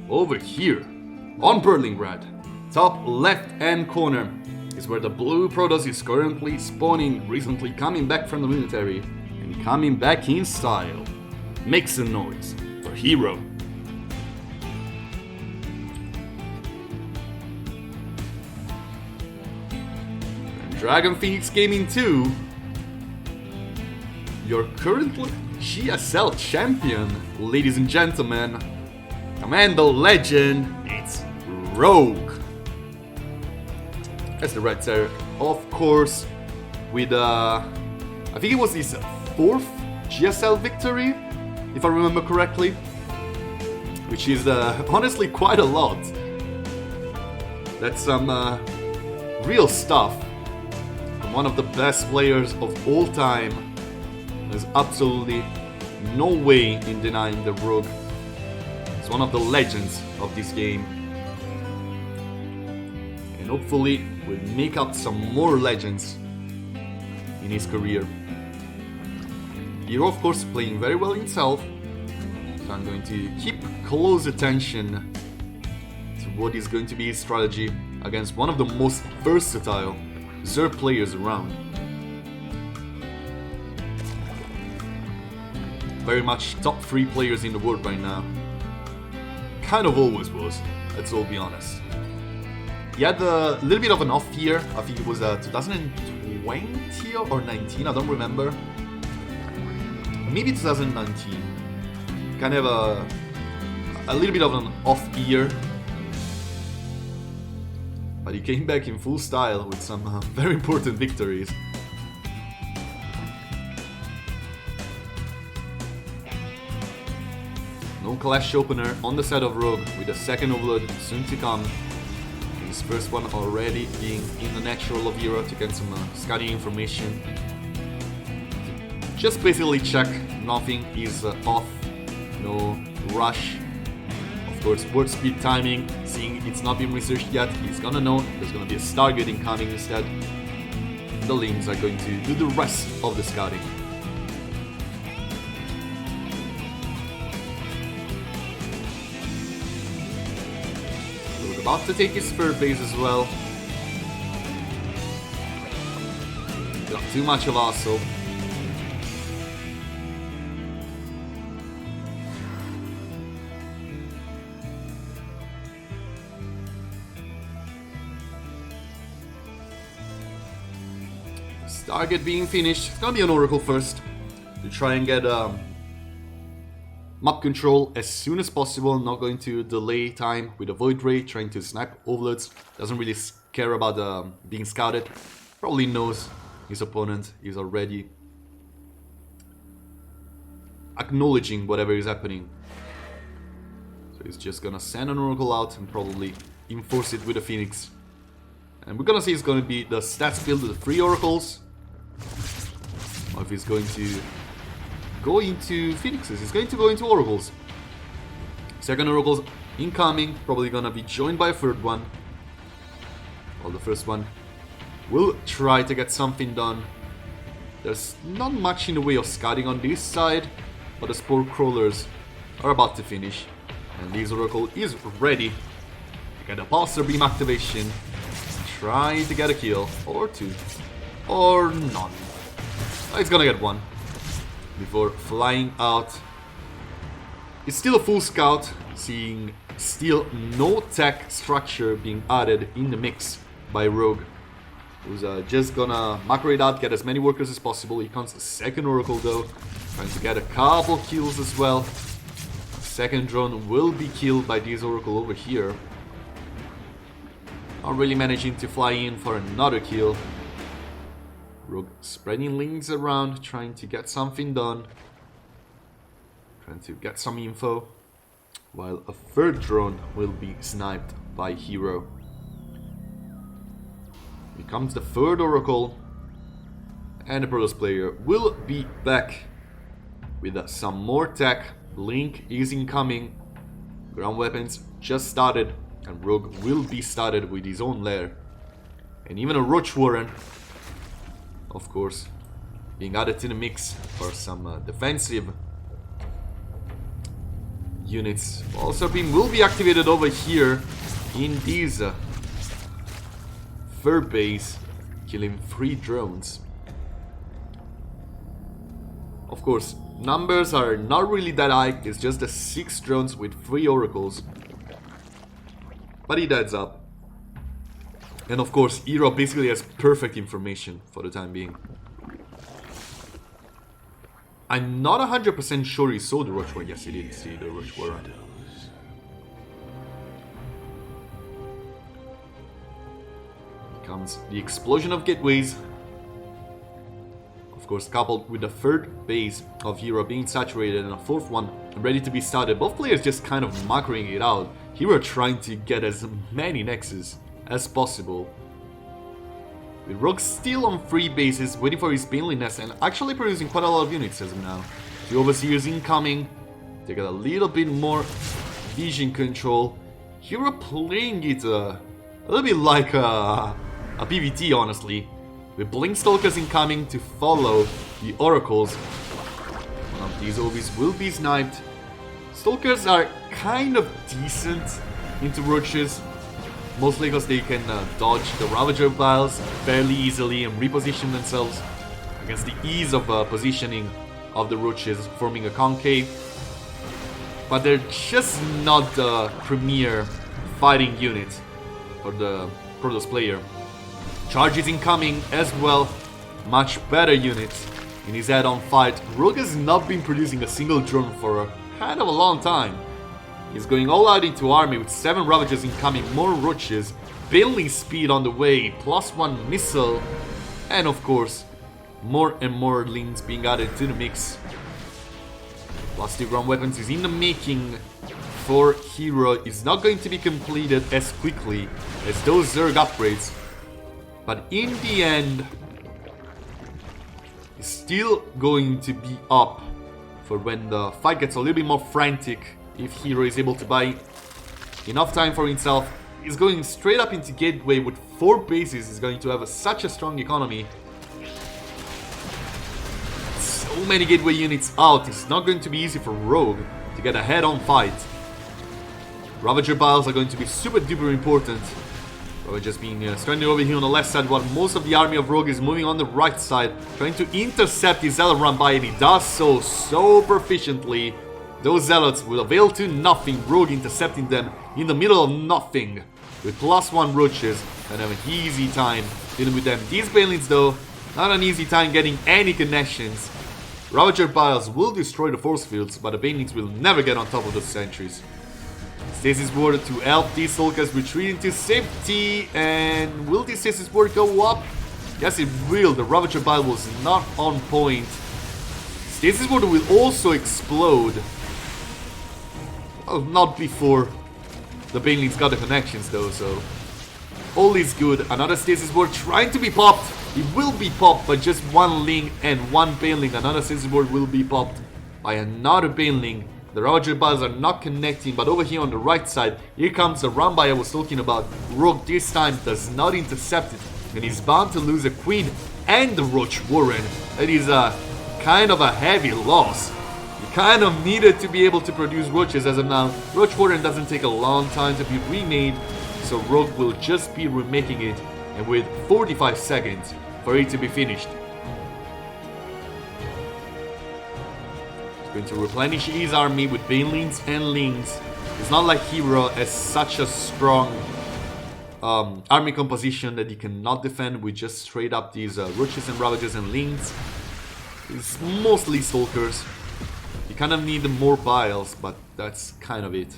over here, on Berlingrad, top left hand corner, is where the blue Protoss is currently spawning, recently coming back from the military, and coming back in style. Make some noise for Hero. And Dragon Phoenix Gaming 2, your currently GSL champion, ladies and gentlemen, Commando Legend, it's Rogue. That's the right there, of course, with I think it was his 4th GSL victory, if I remember correctly, which is honestly quite a lot. That's some real stuff from one of the best players of all time. There's absolutely no way in denying the Rogue. It's one of the legends of this game. And hopefully will make up some more legends in his career. Hero, of course, playing very well himself. So I'm going to keep close attention to what is going to be his strategy against one of the most versatile Zerg players around. Very much top 3 players in the world right now. Kind of always was, let's all be honest. He had a little bit of an off year, I think it was 2020 or 19, I don't remember. Maybe 2019. Kind of a little bit of an off year. But he came back in full style with some very important victories. No Clash opener on the side of Rogue, with a second Overload soon to come. His first one already being in the natural of Hero to get some scouting information. Just basically check nothing is off, no rush. Of course, word speed timing, seeing it's not been researched yet, he's gonna know there's gonna be a Stargate incoming instead. The Lings are going to do the rest of the scouting. About to take his third base as well. Got too much of Aso. Stargate being finished. It's gonna be an Oracle first to try and get map control as soon as possible, not going to delay time with a Void Ray, trying to snipe overloads. Doesn't really care about being scouted. Probably knows his opponent is already acknowledging whatever is happening. So he's just gonna send an Oracle out and probably enforce it with a Phoenix. And we're gonna see it's gonna be the stats build with the 3 Oracles. Or if he's going to go into Phoenixes, he's going to go into Oracles. Second Oracle's incoming, probably gonna be joined by a third one. Well, the first one will try to get something done. There's not much in the way of scouting on this side, but the Spore Crawlers are about to finish. And this Oracle is ready to get a Pulsar Beam activation, try to get a kill, or 2, or none. He's gonna get 1. Before flying out. It's still a full scout, seeing still no tech structure being added in the mix by Rogue, who's just gonna macro it out, get as many workers as possible. He comes second Oracle though, trying to get a couple kills as well. Second drone will be killed by this Oracle over here. Not really managing to fly in for another kill. Rogue spreading links around, trying to get something done. Trying to get some info. While a third drone will be sniped by Hero. Here comes the third Oracle. And the Protoss player will be back with some more tech. Link is incoming. Ground weapons just started. And Rogue will be started with his own lair. And even a Roach Warren, of course, being added to the mix for some defensive units. Also, beam will be activated over here in this third base, killing 3 drones. Of course, numbers are not really that high, it's just the 6 drones with 3 oracles. But it adds up. And of course, Hero basically has perfect information for the time being. I'm not 100% sure he saw the Roach Warren. Yes, he did see the Roach Warren. Comes the explosion of gateways. Of course, coupled with the third base of Hero being saturated and a fourth one ready to be started. Both players just kind of macroing it out. Hero trying to get as many nexus as possible. With Rogue still on 3 bases, waiting for his painliness and actually producing quite a lot of units as of now. 2 Overseers incoming. They got a little bit more vision control. Hero playing it a little bit like a PvT, honestly. With Blink Stalkers incoming to follow the Oracles. One of these Ovis will be sniped. Stalkers are kind of decent into Roaches. Mostly because they can dodge the Ravager Vials fairly easily and reposition themselves against the ease of positioning of the Roaches, forming a concave. But they're just not the premier fighting unit for the Protoss player. Charges incoming as well, much better units in his add-on fight. Rogue has not been producing a single drone for a kind of a long time. He's going all out into army with 7 Ravagers incoming, more Roaches, building speed on the way, +1 missile, and of course, more and more Lings being added to the mix. +2 ground weapons is in the making for Hero. Is not going to be completed as quickly as those Zerg upgrades, but in the end, it's still going to be up for when the fight gets a little bit more frantic. If Hero is able to buy enough time for himself, he's going straight up into Gateway with 4 bases. He's going to have such a strong economy. So many Gateway units out. It's not going to be easy for Rogue to get a head-on fight. Ravager Vials are going to be super duper important. Ravagers being stranded over here on the left side, while most of the army of Rogue is moving on the right side, trying to intercept his Zealot run by, and he does so proficiently. Those Zealots will avail to nothing. Rogue intercepting them in the middle of nothing with +1 Roaches and have an easy time dealing with them. These Banelings though, not an easy time getting any connections. Ravager Vials will destroy the force fields, but the Banelings will never get on top of the sentries. Stasis Ward to help these Stalkers retreat into safety, and will the Stasis Ward go up? Yes, it will. The Ravager Vial was not on point. Stasis Ward will also explode. Well, not before the Banelings got the connections though, so all is good. Another Stasis Ward trying to be popped. It will be popped by just 1 Ling and 1 Baneling. Another Stasis Ward will be popped by another Baneling. The Ravager Vials are not connecting, but over here on the right side, here comes the Rambai I was talking about. Rogue this time does not intercept it, and he's bound to lose a Queen and the Roach Warren. That is a kind of a heavy loss. You kind of needed to be able to produce Roaches as of now. Roach Warren doesn't take a long time to be remade, so Rogue will just be remaking it, and with 45 seconds for it to be finished. Going to replenish his army with Banelings and Lings. It's not like Hero has such a strong army composition that he cannot defend with just straight up these Roaches and Ravagers and Lings. It's mostly Stalkers. You kind of need more Vials, but that's kind of it.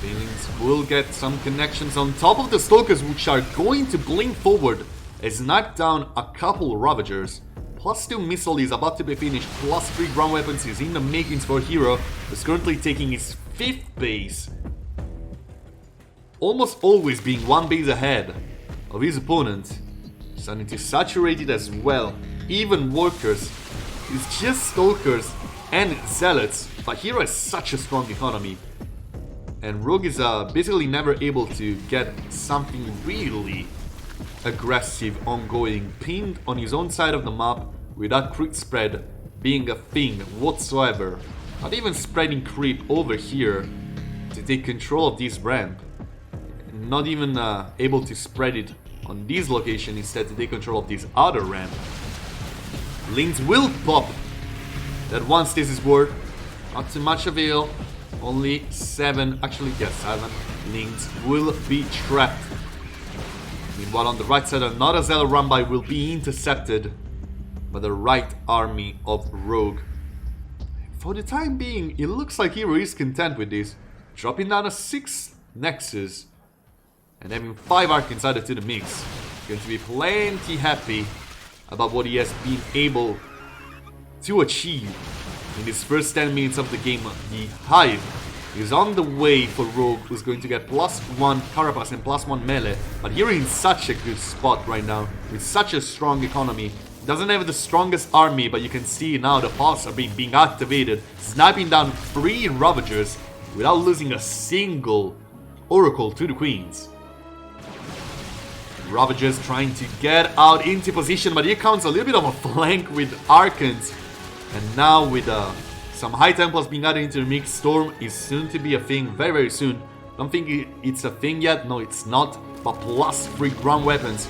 Banelings will get some connections on top of the Stalkers, which are going to blink forward as knock down a couple Ravagers. +2 missile is about to be finished, +3 ground weapons is in the makings for Hero, who's currently taking his 5th base. Almost always being 1 base ahead of his opponent. Starting to saturate it as well. Even Workers, it's just Stalkers and Zealots, but Hero has such a strong economy. And Rogue is basically never able to get something really aggressive ongoing, pinned on his own side of the map without crit spread being a thing whatsoever. Not even spreading creep over here to take control of this ramp. Not even able to spread it on this location, instead to take control of this other ramp. Lings will pop that once this is worked. Not too much avail. Only 7, actually yes, 7 Lings will be trapped. Meanwhile on the right side, another Zealot run by will be intercepted by the right army of Rogue. For the time being, it looks like Hero is content with this. Dropping down a 6 Nexus and having 5 Archons added to the mix. Going to be plenty happy about what he has been able to achieve in his first 10 minutes of the game. The Hive is on the way for Rogue, who's going to get +1 Carapace and +1 melee. But here in such a good spot right now, with such a strong economy. Doesn't have the strongest army, but you can see now the pulse are being activated, sniping down 3 Ravagers without losing a single Oracle to the Queens. Ravagers trying to get out into position, but here comes a little bit of a flank with Archons. And now with some High Templars being added into the mix, Storm is soon to be a thing, very very soon. Don't think it's a thing yet, no it's not, but +3 ground weapons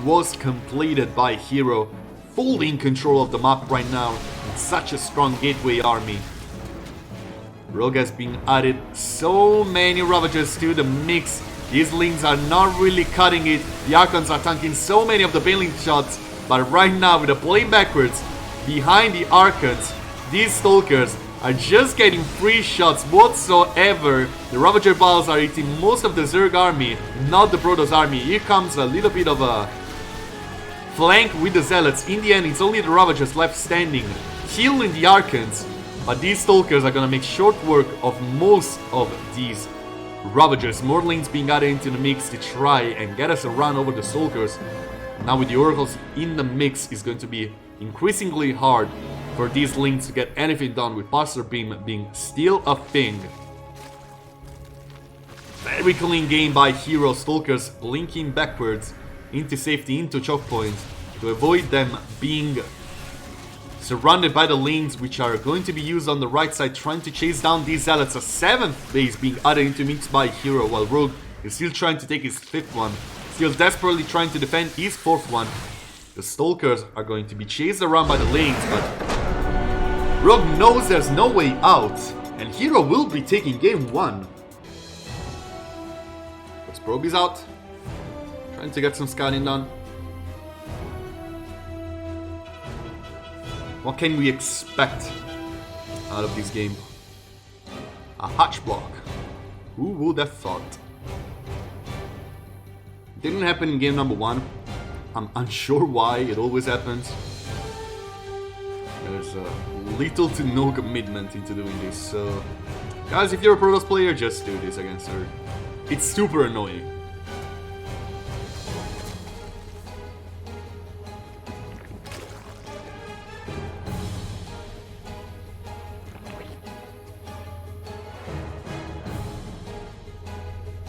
was completed by Hero. Fully in control of the map right now, with such a strong gateway army. Rogue has been added so many Ravagers to the mix. These Lings are not really cutting it. The Archons are tanking so many of the Baneling shots, but right now with the play backwards behind the Archons, these Stalkers are just getting free shots whatsoever. The Ravager balls are eating most of the Zerg army, not the Protoss army. Here comes a little bit of a flank with the Zealots. In the end, it's only the Ravagers left standing, healing the Archons. But these Stalkers are gonna make short work of most of these Ravagers. More Lings being added into the mix to try and get us a run over the Stalkers. Now with the Oracles in the mix, it's going to be increasingly hard for these Lings to get anything done, with Pulsar Beam being still a thing. Very clean game by Hero. Stalkers linking backwards into safety, into choke points, to avoid them being surrounded by the Lings, which are going to be used on the right side, trying to chase down these Zealots. A 7th base being added into mix by Hero, while Rogue is still trying to take his 5th one, still desperately trying to defend his 4th one. The Stalkers are going to be chased around by the Lings, but Rogue knows there's no way out, and Hero will be taking game 1. First probe is out. Trying to get some scouting done. What can we expect out of this game? A hatch block. Who would have thought? Didn't happen in game number 1. I'm unsure why it always happens. There's little to no commitment into doing this. So, guys, if you're a Protoss player, just do this against her. It's super annoying.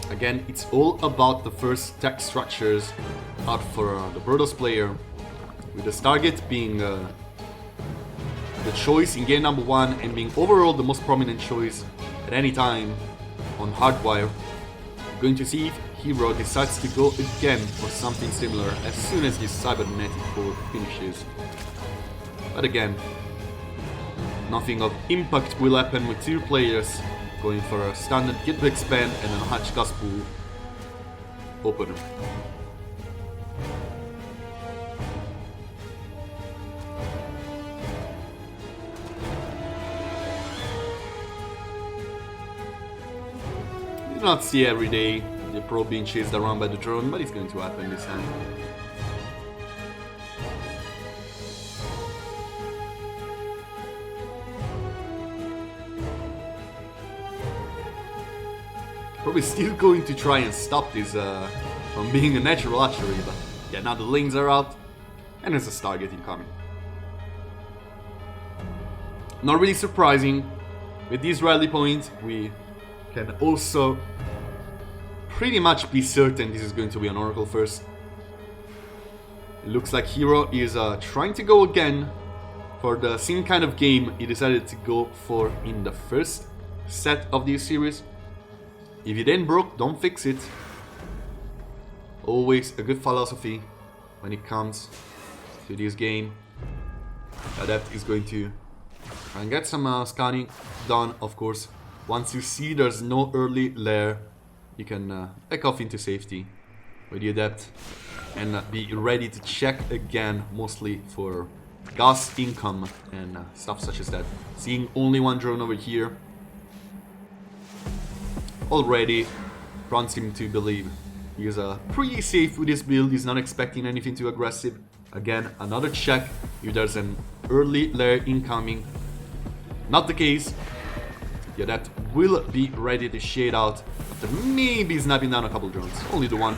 Again, it's all about the first tech structures out for the Protoss player, with the Stargate being the choice in game number 1 and being overall the most prominent choice at any time on Hardwire. We're going to see if Hero decides to go again for something similar as soon as his Cybernetic core finishes. But again, nothing of impact will happen with 2 players going for a standard Kit to Expand and a Hatch Gospel opener. You do not see every day the Pro being chased around by the drone, but it's going to happen this time. Probably still going to try and stop this from being a natural archery, but yeah, now the Lings are out and there's a Stargate incoming. Not really surprising. With these rally points, we can also pretty much be certain this is going to be an Oracle first. It looks like Hero is trying to go again for the same kind of game he decided to go for in the first set of this series. If it ain't broke, don't fix it. Always a good philosophy when it comes to this game. Adept is going to try and get some scanning done, of course. Once you see there's no early lair, you can back off into safety with the Adept and be ready to check again, mostly for gas income and stuff such as that. Seeing only one drone over here already prompts him to believe he is pretty safe with his build. He's not expecting anything too aggressive. Again, another check if there's an early lair incoming. Not the case. Yeah, that will be ready to shade out after maybe snapping down a couple drones. Only the one.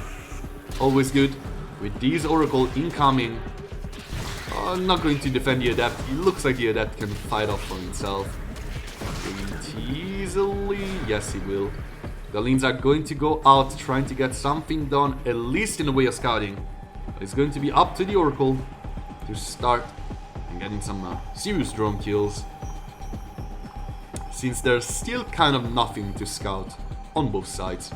Always good. With these Oracle incoming, I'm not going to defend the Adept. It looks like the Adept can fight off for himself pretty easily. Yes, he will. The Leans are going to go out trying to get something done, at least in the way of scouting. But it's going to be up to the Oracle to start and getting some serious drone kills, since there's still kind of nothing to scout on both sides.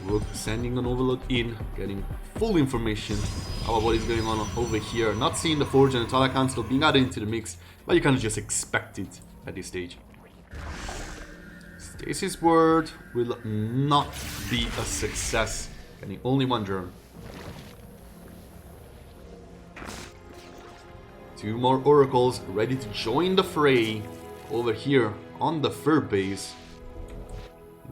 Rook sending an overload in, getting full information about what is going on over here. Not seeing the Forge and the Tala Council being added into the mix, but you kind of just expect it at this stage. Stasis Word will not be a success. Getting only one drone. Two more Oracles ready to join the fray over here on the Fur base.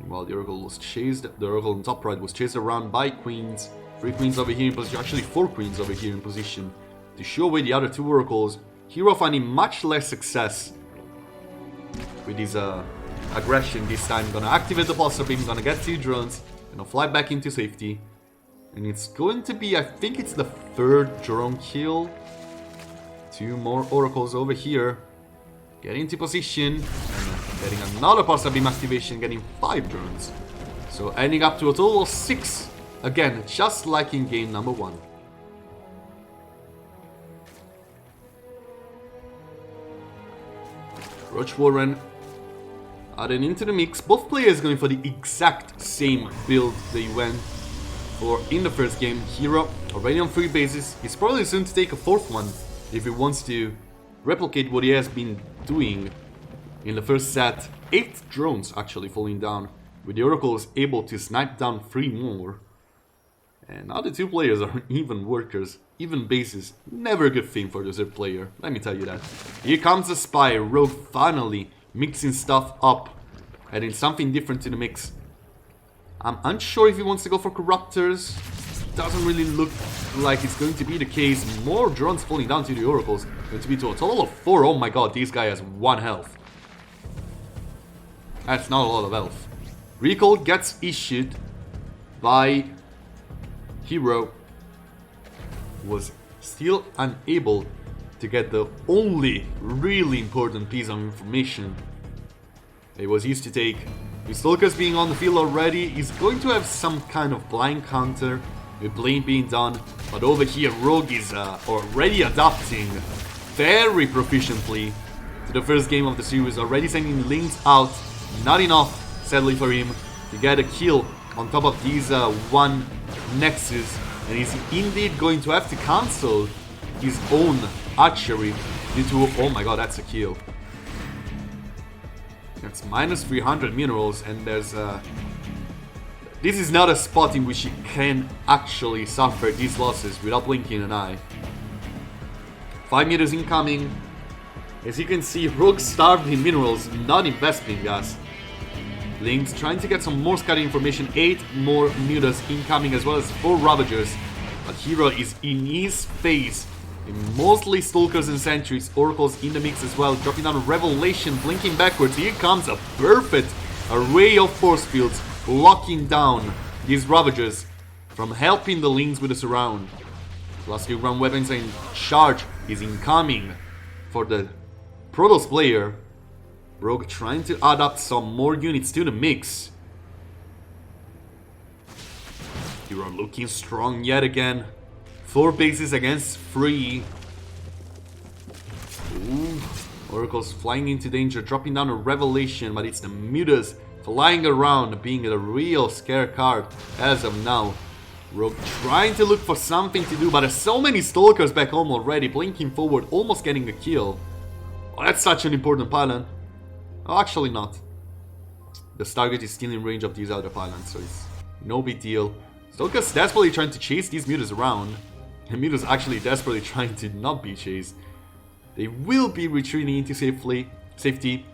While the Oracle was chased, the Oracle on top right was chased around by Queens. 3 Queens over here in position, actually 4 Queens over here in position to show away the other 2 Oracles. Hero finding much less success with his aggression this time. Gonna activate the pulsar beam, gonna get 2 drones, gonna fly back into safety. And it's going to be, I think it's the 3rd drone kill. 2 more Oracles over here. Getting into position, and getting another pulsar beam activation, getting 5 drones. So ending up to a total of 6. Again, just like in game number 1. Roach Warren added into the mix. Both players going for the exact same build they went for in the first game. Hero already on 3 bases. He's probably soon to take a 4th one if he wants to replicate what he has been doing in the first set. 8 drones actually falling down, with the Oracles able to snipe down 3 more. And now the 2 players are even workers, even bases. Never a good thing for the 3rd player, let me tell you that. Here comes the Spy, Rogue finally mixing stuff up, adding something different to the mix. I'm unsure if he wants to go for Corruptors. Doesn't really look like it's going to be the case. More drones falling down to the Oracles. Going to be to a total of 4. Oh my god, this guy has 1 health. That's not a lot of health. Recall gets issued by Hero. Was still unable to get the only really important piece of information he was used to take. With Stalkers being on the field already, he's going to have some kind of blind counter with Blade being done. But over here, Rogue is already adapting very proficiently to the first game of the series. Already sending links out. Not enough, sadly for him, to get a kill on top of these 1 Nexus. And he's indeed going to have to cancel his own archery due to... Oh my god, that's a kill. That's minus 300 minerals, and there's this is not a spot in which he can actually suffer these losses without blinking an eye. 5 meters incoming. As you can see, Rogue starved in minerals, not investing gas. Lynx trying to get some more scouting information. 8 more meters incoming, as well as 4 Ravagers. But Hero is in his face. Mostly Stalkers and Sentries. Oracles in the mix as well. Dropping down a Revelation, blinking backwards. Here comes a perfect array of force fields, locking down these Ravagers from helping the Lynx with the surround. Plus your ground weapons in charge is incoming for the Protoss player. Rogue trying to add up some more units to the mix. Hero looking strong yet again. 4 bases against 3. Ooh. Oracle's flying into danger, dropping down a Revelation, but it's the Mutas flying around, being a real scare card as of now. Rogue trying to look for something to do, but there's so many Stalkers back home already, blinking forward, almost getting a kill. Oh, that's such an important pylon. Oh, actually not. The Stargate is still in range of these other pylons, so it's no big deal. Stalkers desperately trying to chase these Mutas around. And Mutas actually desperately trying to not be chased. They will be retreating into safety.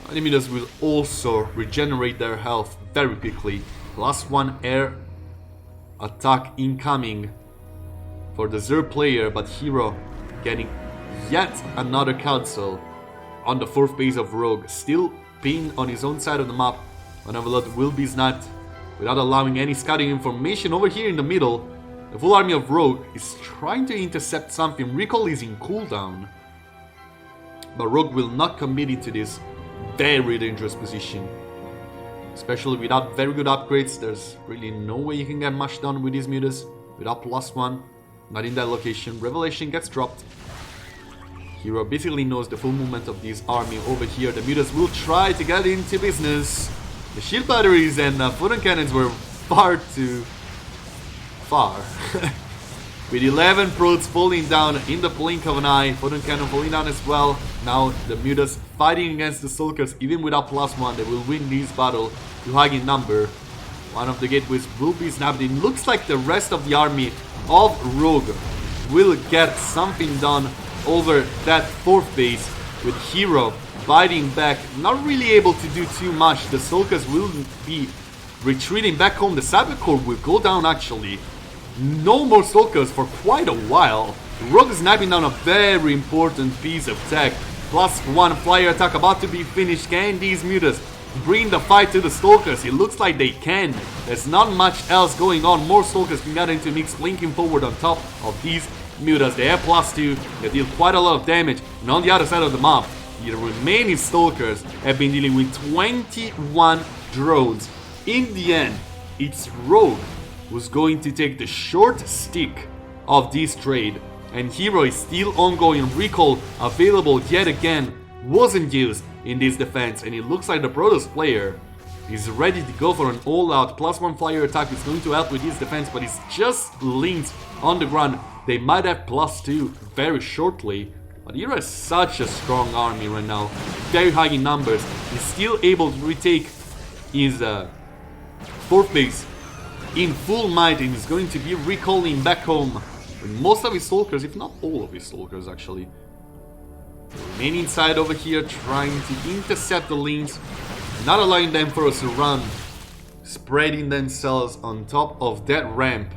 The Mutas will also regenerate their health very quickly. +1 air attack incoming for the Zerg player, but Hero getting yet another cancel on the 4th base of Rogue, still being on his own side of the map. An Overlord will be sniped without allowing any scouting information. Over here in the middle, the full army of Rogue is trying to intercept something. Recall is in cooldown, but Rogue will not commit into this very dangerous position. Especially without very good upgrades, there's really no way you can get much done with these Mutas. Without +1, not in that location. Revelation gets dropped. Hero basically knows the full movement of this army over here. The Mutas will try to get into business. The shield batteries and photon cannons were far too far. With 11 prods falling down in the blink of an eye, photon cannon falling down as well. Now the Mutas fighting against the Stalkers, even without +1, they will win this battle to high in number. One of the gateways will be snapped in. Looks like the rest of the army of Rogue will get something done over that 4th base, with Hero biting back, not really able to do too much. The Stalkers will be retreating back home. The Cybercore will go down actually. No more Stalkers for quite a while. Rogue is sniping down a very important piece of tech. +1 flyer attack about to be finished. Can these Mutas bring the fight to the Stalkers? It looks like they can. There's not much else going on. More Stalkers can get into mix, blinking forward on top of these Mutas. They have +2. They deal quite a lot of damage. And on the other side of the map, the remaining Stalkers have been dealing with 21 drones. In the end, it's Rogue who's going to take the short stick of this trade. And Hero is still ongoing. Recall available yet again wasn't used in this defense, and it looks like the Protoss player is ready to go for an all-out +1 flyer attack. It's going to help with this defense, but it's just links on the ground. They might have +2 very shortly, but Hero has such a strong army right now, very high in numbers. He's still able to retake his 4th base in full might, and he's going to be recalling back home with most of his Stalkers, if not all of his Stalkers actually. Remaining inside over here, trying to intercept the links, not allowing them for us to run, spreading themselves on top of that ramp.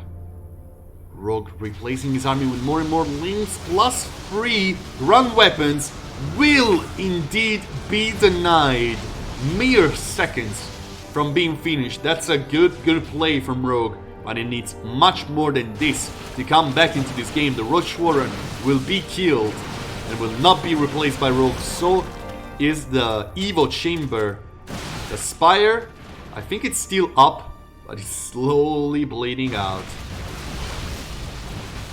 Rogue replacing his army with more and more links, +3 run weapons will indeed be denied. Mere seconds from being finished. That's a good play from Rogue, but it needs much more than this to come back into this game. The Roach Warren will be killed and will not be replaced by Rogue. So is the Evo Chamber. The Spire, I think it's still up, but it's slowly bleeding out.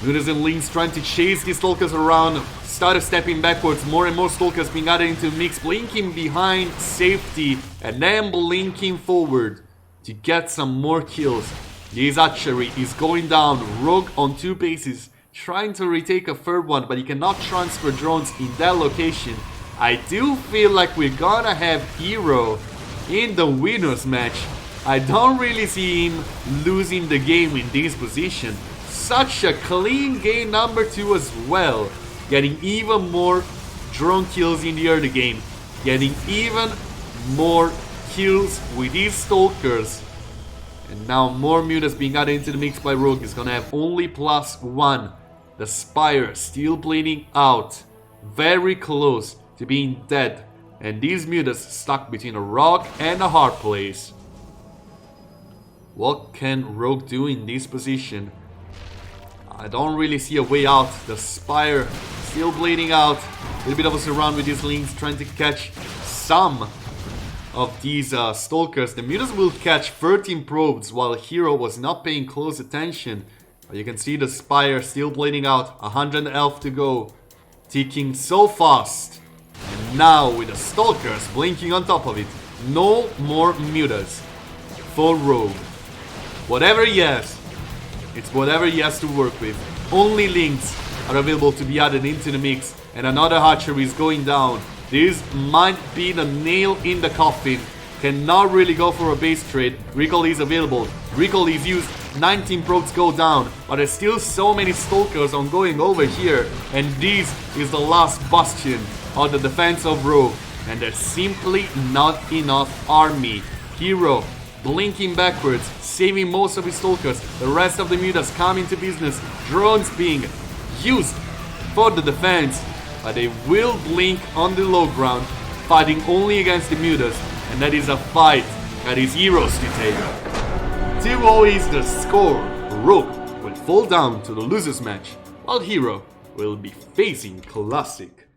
Mutas and Links trying to chase these Stalkers around, started stepping backwards, more and more Stalkers being added into mix, blinking behind safety, and then blinking forward to get some more kills. This archery is going down. Rogue on 2 bases, trying to retake a 3rd one, but he cannot transfer drones in that location. I do feel like we're gonna have Hero in the winners match. I don't really see him losing the game in this position. Such a clean game number 2 as well. Getting even more drone kills in the early game. Getting even more kills with these Stalkers. And now more Mutas being added into the mix by Rogue. Is gonna have only +1. The Spire still bleeding out. Very close to being dead. And these Mutas stuck between a rock and a hard place. What can Rogue do in this position? I don't really see a way out. The Spire still bleeding out. A little bit of a surround with these links, trying to catch some of these Stalkers, the Mutas will catch 13 probes while Hero was not paying close attention. But you can see the Spire still bleeding out, 100 health to go, ticking so fast. And now with the Stalkers blinking on top of it, no more Mutas for Rogue. Whatever he has, it's whatever he has to work with. Only links are available to be added into the mix, and another hatchery is going down. This might be the nail in the coffin. Cannot really go for a base trade. Recall is available. Recall is used. 19 probes go down, but there's still so many Stalkers ongoing over here, and this is the last bastion of the defense of Rogue, and there's simply not enough army. Hero blinking backwards, saving most of his Stalkers. The rest of the Mutas come into business. Drones being used for the defense, but they will blink on the low ground, fighting only against the Mutas, and that is a fight that is Heroes to take. 2-0 is the score. Rogue will fall down to the losers match, while Hero will be facing Classic.